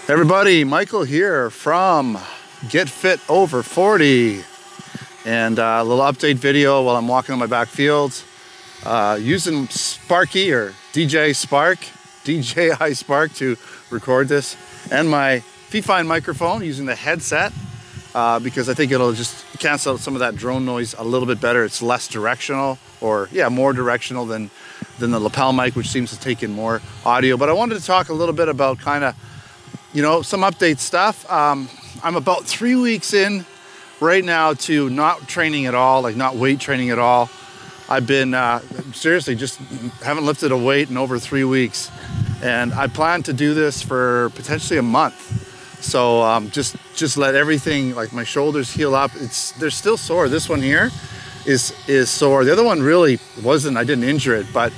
Everybody, Michael here from GetFitOver40, and a little update video while I'm walking on my back fields using Sparky or DJI Spark to record this, and my FiFine microphone using the headset because I think it'll just cancel out some of that drone noise a little bit better. It's less directional, or yeah, more directional than the lapel mic, which seems to take in more audio. But I wanted to talk a little bit about kind of, you know, some update stuff. I'm about 3 weeks in right now to not training at all, like not weight training at all. I've been seriously just haven't lifted a weight in over 3 weeks, and I plan to do this for potentially a month. So just let everything, like my shoulders, heal up. They're still sore. This one here is sore. The other one really wasn't. I didn't injure it, but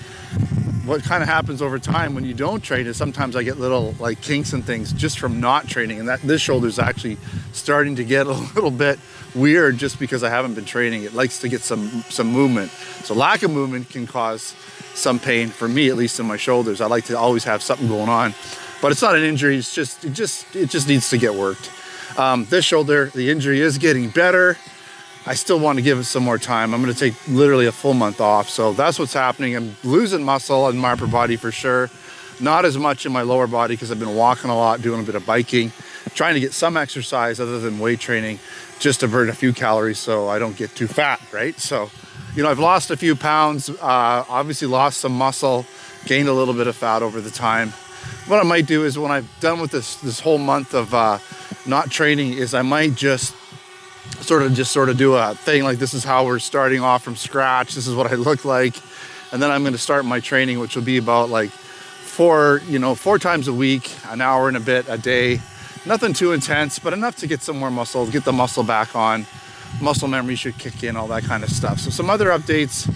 what kind of happens over time when you don't train is sometimes I get little like kinks and things just from not training, and this shoulder's actually starting to get a little bit weird just because I haven't been training. It likes to get some movement. So lack of movement can cause some pain for me, at least in my shoulders. I like to always have something going on, but it's not an injury. It just needs to get worked. This shoulder, the injury is getting better. I still want to give it some more time. I'm going to take literally a full month off. So that's what's happening. I'm losing muscle in my upper body for sure. Not as much in my lower body because I've been walking a lot, doing a bit of biking, trying to get some exercise other than weight training, just to burn a few calories so I don't get too fat, right? So, you know, I've lost a few pounds, obviously lost some muscle, gained a little bit of fat over the time. What I might do is when I'm done with this whole month of not training is I might just sort of do a thing like, this is how we're starting off from scratch. This is what I look like. And then I'm going to start my training, which will be about like 4 times a week, an hour and a bit a day. Nothing too intense, but enough to get some more muscle, get the muscle back on. Muscle memory should kick in, all that kind of stuff. So some other updates.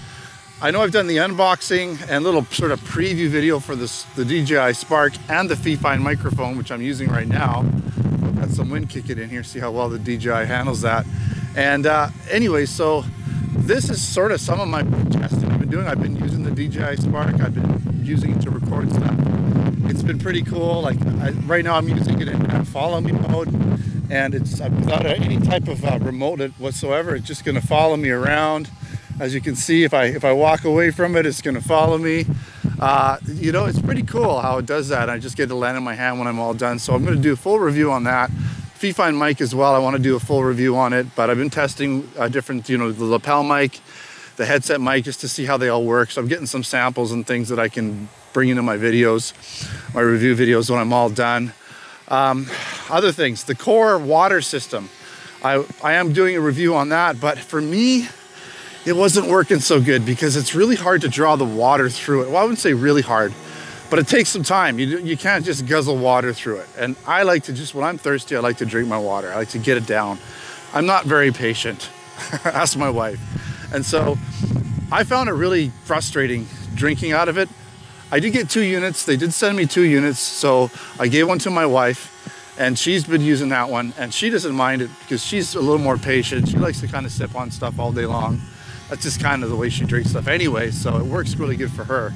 I know I've done the unboxing and little sort of preview video for the DJI Spark and the FiFine microphone, which I'm using right now. Got some wind kicking in here, see how well the DJI handles that. And anyway, so this is sort of some of my testing I've been doing. I've been using the DJI Spark. I've been using it to record stuff. It's been pretty cool. Like right now I'm using it in follow me mode, and it's without any type of remote whatsoever. It's just gonna follow me around. As you can see, if I walk away from it, it's gonna follow me. You know, it's pretty cool how it does that. I just get to land in my hand when I'm all done. So I'm going to do a full review on that. FiFine mic as well. I want to do a full review on it, but I've been testing different, you know, the lapel mic, the headset mic, just to see how they all work. So I'm getting some samples and things that I can bring into my videos, my review videos when I'm all done. Other things, the core water system. I am doing a review on that, but for me, it wasn't working so good because it's really hard to draw the water through it. Well, I wouldn't say really hard, but it takes some time. You can't just guzzle water through it. And I like to just, when I'm thirsty, I like to drink my water. I like to get it down. I'm not very patient. Ask my wife. And so I found it really frustrating drinking out of it. I did get 2 units. They did send me 2 units. So I gave one to my wife, and she's been using that one, and she doesn't mind it because she's a little more patient. She likes to kind of sip on stuff all day long. That's just kind of the way she drinks stuff anyway, so it works really good for her,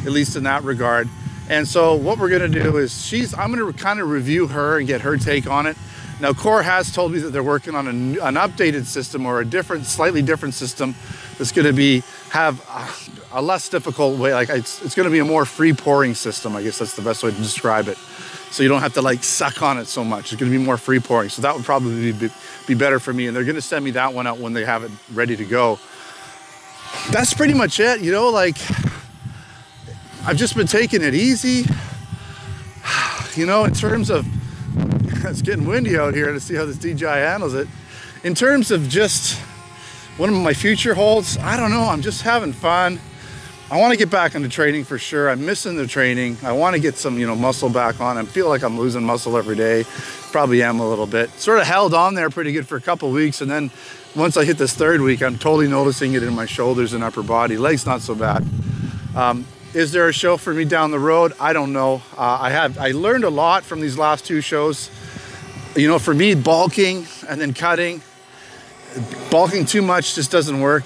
at least in that regard. And so what we're gonna do is I'm gonna kind of review her and get her take on it. Now, Core has told me that they're working on an updated system, or a slightly different system that's gonna have a less difficult way. Like it's gonna be a more free pouring system. I guess that's the best way to describe it. So you don't have to like suck on it so much. It's gonna be more free pouring. So that would probably be better for me. And they're gonna send me that one out when they have it ready to go. That's pretty much it, you know, like I've just been taking it easy, you know, in terms of, it's getting windy out here to see how this DJI handles it. In terms of just what my future holds, I don't know, I'm just having fun. I want to get back into training for sure. I'm missing the training. I want to get some, you know, muscle back on. I feel like I'm losing muscle every day. Probably am a little bit. Sort of held on there pretty good for a couple of weeks, and then once I hit this 3rd week, I'm totally noticing it in my shoulders and upper body. Legs not so bad. Is there a show for me down the road? I don't know. I learned a lot from these last 2 shows. You know, for me, bulking and then cutting. Bulking too much just doesn't work.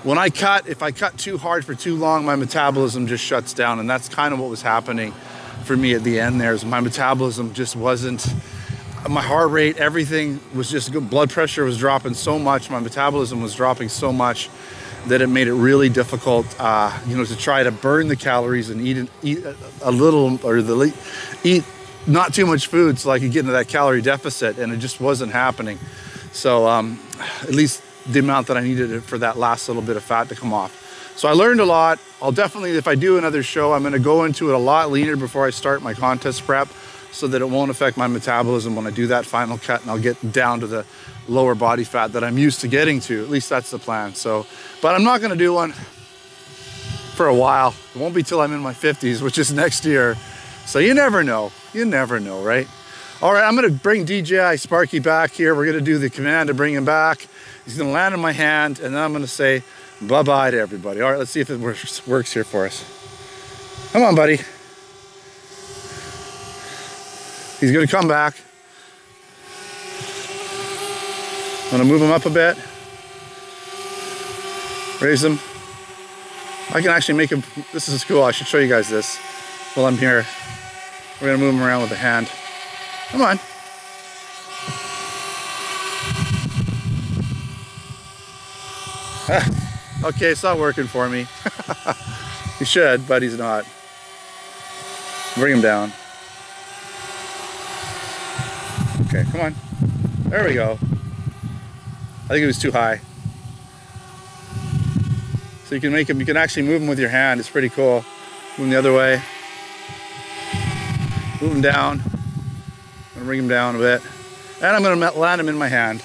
When I cut, if I cut too hard for too long, my metabolism just shuts down, and that's kind of what was happening for me at the end there is my metabolism just wasn't, my heart rate, everything was just good. Blood pressure was dropping so much, my metabolism was dropping so much that it made it really difficult, you know, to try to burn the calories and eat a little, or eat not too much food so I could get into that calorie deficit, and it just wasn't happening. So at least the amount that I needed for that last little bit of fat to come off. So I learned a lot. I'll definitely, if I do another show, I'm gonna go into it a lot leaner before I start my contest prep, so that it won't affect my metabolism when I do that final cut, and I'll get down to the lower body fat that I'm used to getting to. At least that's the plan. So, but I'm not gonna do one for a while. It won't be till I'm in my 50s, which is next year. So you never know, right? All right, I'm gonna bring DJI Sparky back here. We're gonna do the command to bring him back. He's gonna land in my hand, and then I'm gonna say bye-bye to everybody. All right, let's see if it works here for us. Come on, buddy. He's gonna come back. I'm gonna move him up a bit. Raise him. I can actually make him, this is cool, I should show you guys this while I'm here. We're gonna move him around with a hand. Come on. Okay, it's not working for me. He should, but he's not. Bring him down. Okay, come on. There we go. I think it was too high. So you can make him, you can actually move him with your hand. It's pretty cool. Move him the other way. Move him down. I'm gonna bring him down a bit. And I'm gonna land him in my hand.